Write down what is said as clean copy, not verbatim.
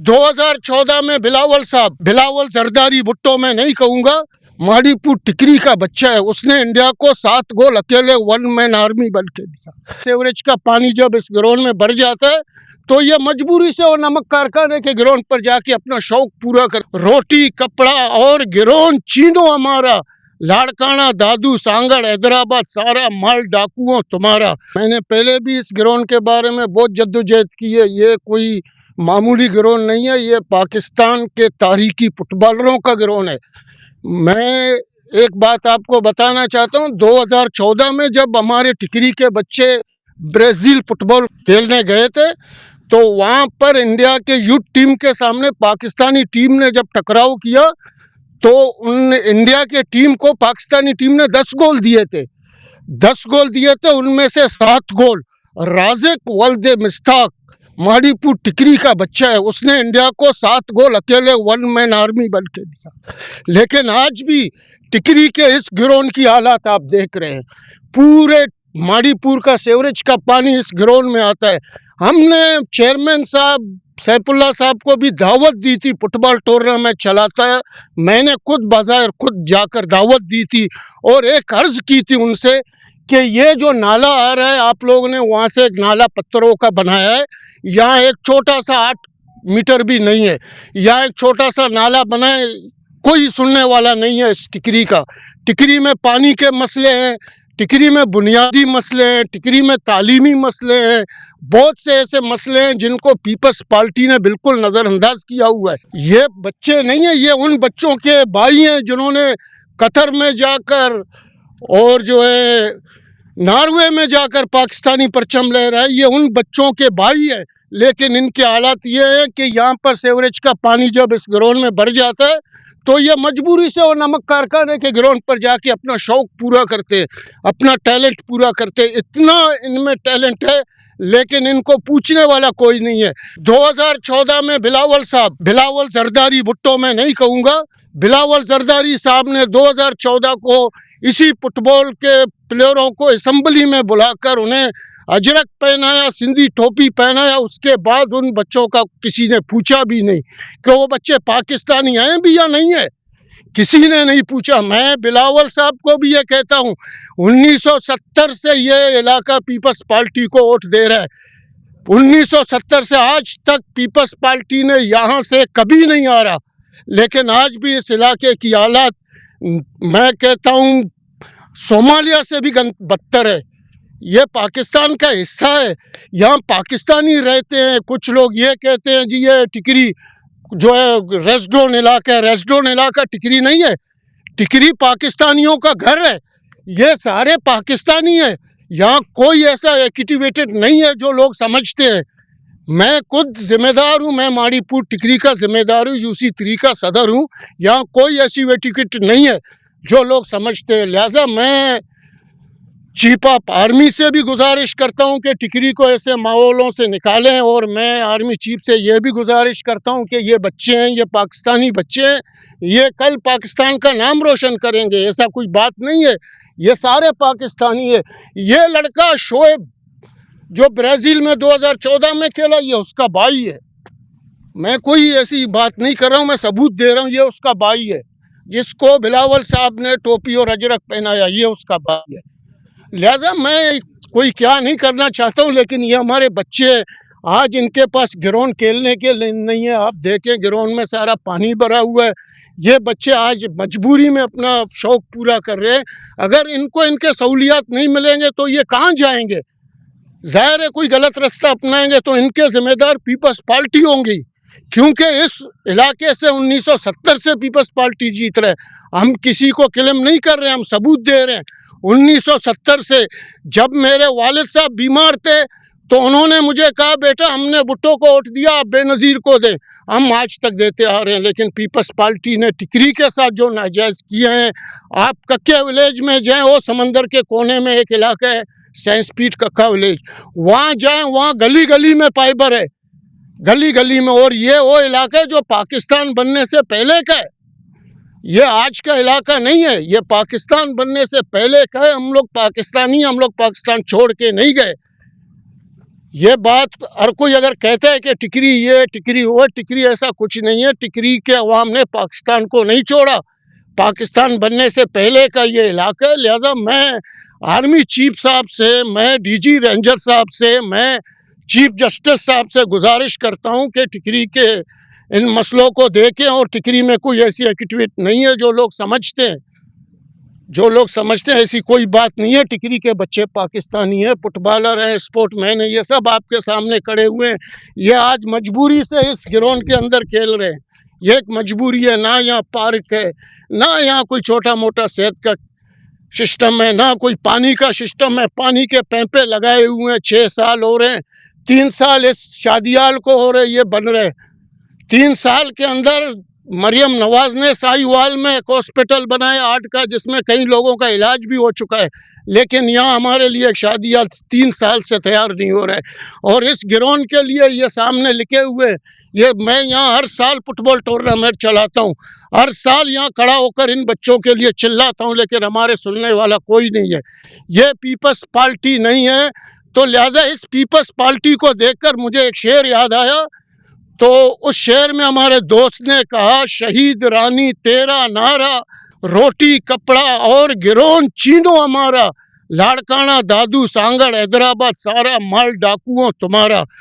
2014 में बिलावल साहब, बिलावल जरदारी भुट्टो मैं नहीं कहूँगा, माड़ीपुर टिकरी का बच्चा है, उसने इंडिया को 7 गोल अकेले 1 मैन आर्मी बन के दिया। सीवरेज का पानी जब इस ग्राउंड में भर जाता है तो ये मजबूरी से वो नमक कारखाने के ग्राउंड पर जाके अपना शौक पूरा कर, रोटी कपड़ा और ग्राउंड चीनो हमारा, लाड़काना दादू सांगड़ हैदराबाद सारा माल डाकुओं तुम्हारा। मैंने पहले भी इस ग्राउंड के बारे में बहुत जद्दोजहद की है। ये कोई मामूली ग्राउंड नहीं है, ये पाकिस्तान के तारीखी फुटबॉलरों का ग्राउंड है। मैं एक बात आपको बताना चाहता हूँ, 2014 में जब हमारे टिकरी के बच्चे ब्राज़ील फुटबॉल खेलने गए थे तो वहाँ पर इंडिया के यूथ टीम के सामने पाकिस्तानी टीम ने जब टकराव किया तो उन इंडिया के टीम को पाकिस्तानी टीम ने 10 गोल दिए थे। 10 गोल दिए थे, उनमें से 7 गोल राज़िक वल्द मिस्ताक माड़ीपुर टिकरी का बच्चा है, उसने इंडिया को 7 गोल अकेले 1 मैन आर्मी बन के दिया। लेकिन आज भी टिकरी के इस ग्राउंड की हालत आप देख रहे हैं, पूरे माड़ीपुर का सीवरेज का पानी इस ग्राउंड में आता है। हमने चेयरमैन साहब सैफुल्ला साहब को भी दावत दी थी, फुटबॉल टूर्नामेंट चलाता है, मैंने खुद जाकर दावत दी थी और एक अर्ज की थी उनसे कि ये जो नाला आ रहा है, आप लोगों ने वहाँ से एक नाला पत्थरों का बनाया है, यहाँ एक छोटा सा 8 मीटर भी नहीं है, यहाँ एक छोटा सा नाला बनाए, कोई सुनने वाला नहीं है इस टिकरी का। टिकरी में पानी के मसले हैं, टिकरी में बुनियादी मसले हैं, टिकरी में तालीमी मसले हैं, बहुत से ऐसे मसले हैं जिनको पीपल्स पार्टी ने बिल्कुल नज़रअंदाज किया हुआ है। ये बच्चे नहीं है, ये उन बच्चों के भाई हैं जिन्होंने कतर में जाकर और जो है नॉर्वे में जाकर पाकिस्तानी परचम लहराए, ये उन बच्चों के भाई हैं। लेकिन इनके हालात ये है कि यहाँ पर सीवरेज का पानी जब इस ग्राउंड में भर जाता है तो ये मजबूरी से वो नमक कारखाने के ग्राउंड पर जाके अपना शौक पूरा करते हैं, अपना टैलेंट पूरा करते हैं। इतना इनमें टैलेंट है लेकिन इनको पूछने वाला कोई नहीं है। 2014 में बिलावल साहब, बिलावल जरदारी भुट्टो मैं नहीं कहूँगा, बिलावल जरदारी साहब ने 2014 को इसी फुटबॉल के प्लेयरों को असेंबली में बुलाकर उन्हें अजरक पहनाया, सिंधी टोपी पहनाया। उसके बाद उन बच्चों का किसी ने पूछा भी नहीं कि वो बच्चे पाकिस्तानी हैं भी या नहीं है, किसी ने नहीं पूछा। मैं बिलावल साहब को भी ये कहता हूँ, 1970 से ये इलाका पीपल्स पार्टी को वोट दे रहा है। 1970 से आज तक पीपल्स पार्टी ने यहाँ से कभी नहीं आ रहा, लेकिन आज भी इस इलाके की हालत मैं कहता हूँ सोमालिया से भी बदतर है। ये पाकिस्तान का हिस्सा है, यहाँ पाकिस्तानी रहते हैं। कुछ लोग ये कहते हैं जी ये टिकरी जो है रेस्टोरेंट इलाका है, रेस्टोरेंट इलाका टिकरी नहीं है, टिकरी पाकिस्तानियों का घर है, ये सारे पाकिस्तानी हैं। यहाँ कोई ऐसा एक्टिवेटेड नहीं है जो लोग समझते हैं। मैं खुद जिम्मेदार हूँ, मैं माड़ीपुर टिकरी का जिम्मेदार हूँ, UC3 का सदर हूँ। यहाँ कोई ऐसी एटिकेट नहीं है जो लोग समझते हैं। लिहाजा मैं चीफ ऑफ आर्मी से भी गुजारिश करता हूं कि टिकरी को ऐसे माहौलों से निकालें, और मैं आर्मी चीफ से ये भी गुजारिश करता हूं कि ये बच्चे हैं, ये पाकिस्तानी बच्चे हैं, ये कल पाकिस्तान का नाम रोशन करेंगे, ऐसा कोई बात नहीं है, ये सारे पाकिस्तानी है। ये लड़का शोएब जो ब्राज़ील में 2014 में खेला, ये उसका भाई है। मैं कोई ऐसी बात नहीं कर रहा हूँ, मैं सबूत दे रहा हूँ, ये उसका भाई है। जिसको बिलावल साहब ने टोपी और अजरक पहनाया, ये उसका भाई है। लिहाजा मैं कोई क्या नहीं करना चाहता हूँ, लेकिन ये हमारे बच्चे आज इनके पास ग्राउंड खेलने के लिए नहीं है। आप देखें ग्राउंड में सारा पानी भरा हुआ है, ये बच्चे आज मजबूरी में अपना शौक पूरा कर रहे हैं। अगर इनको इनके सहूलियात नहीं मिलेंगे तो ये कहाँ जाएंगे? जाहिर है कोई गलत रास्ता अपनाएंगे तो इनके जिम्मेदार पीपल्स पार्टी होंगी, क्योंकि इस इलाके से 1970 से पीपल्स पार्टी जीत रहे। हम किसी को क्लेम नहीं कर रहे, हम सबूत दे रहे हैं। 1970 से जब मेरे वालिद साहब बीमार थे तो उन्होंने मुझे कहा, बेटा हमने भुट्टो को वोट दिया, आप बेनज़ीर को दें। हम आज तक देते आ रहे हैं, लेकिन पीपल्स पार्टी ने टिकरी के साथ जो नाजायज़ किए हैं। आप कक्के विलेज में जाएँ, वो समंदर के कोने में एक इलाका है साइंस पीट कक्का विलेज, वहाँ जाएँ, वहाँ गली गली में फाइबर है, गली गली में। और ये वो इलाका है जो पाकिस्तान बनने से पहले का है, ये आज का इलाका नहीं है, ये पाकिस्तान बनने से पहले का है। हम लोग पाकिस्तानी, हम लोग पाकिस्तान छोड़ के नहीं गए। ये बात हर कोई अगर कहता है कि टिकरी ये टिकरी वो, टिकरी ऐसा कुछ नहीं है। टिकरी के अवाम ने पाकिस्तान को नहीं छोड़ा, पाकिस्तान बनने से पहले का ये इलाका है। लिहाजा मैं आर्मी चीफ साहब से, मैं डीजी रेंजर साहब से, मैं चीफ जस्टिस साहब से गुजारिश करता हूँ कि टिकरी के इन मसलों को देखें। और टिकरी में कोई ऐसी एक्टिविटी नहीं है जो लोग समझते हैं, ऐसी कोई बात नहीं है। टिकरी के बच्चे पाकिस्तानी हैं, फुटबॉलर हैं, स्पोर्टमैन हैं, ये सब आपके सामने खड़े हुए हैं। ये आज मजबूरी से इस ग्राउंड के अंदर खेल रहे हैं, ये एक मजबूरी है। ना यहाँ पार्क है, ना यहाँ कोई छोटा मोटा सेहत का सिस्टम है, ना कोई पानी का सिस्टम है। पानी के पैंपे लगाए हुए हैं, 6 साल हो रहे हैं, 3 साल इस शादियाल को हो रहे, ये बन रहे। 3 साल के अंदर मरियम नवाज ने साहिवाल में एक हॉस्पिटल बनाया 8 का, जिसमें कई लोगों का इलाज भी हो चुका है। लेकिन यहाँ हमारे लिए शादियाल 3 साल से तैयार नहीं हो रहा है। और इस ग्राउंड के लिए ये सामने लिखे हुए, ये मैं यहाँ हर साल फुटबॉल टूर्नामेंट चलाता हूँ, हर साल यहाँ खड़ा होकर इन बच्चों के लिए चिल्लाता हूँ, लेकिन हमारे सुनने वाला कोई नहीं है। ये पीपल्स पार्टी नहीं है। तो लिहाजा इस पीपल्स पार्टी को देखकर मुझे एक शेर याद आया। तो उस शेर में हमारे दोस्त ने कहा, शहीद रानी तेरा नारा, रोटी कपड़ा और गिरोन चीनो हमारा, लाड़काना दादू सांगड़ हैदराबाद सारा माल डाकुओं तुम्हारा।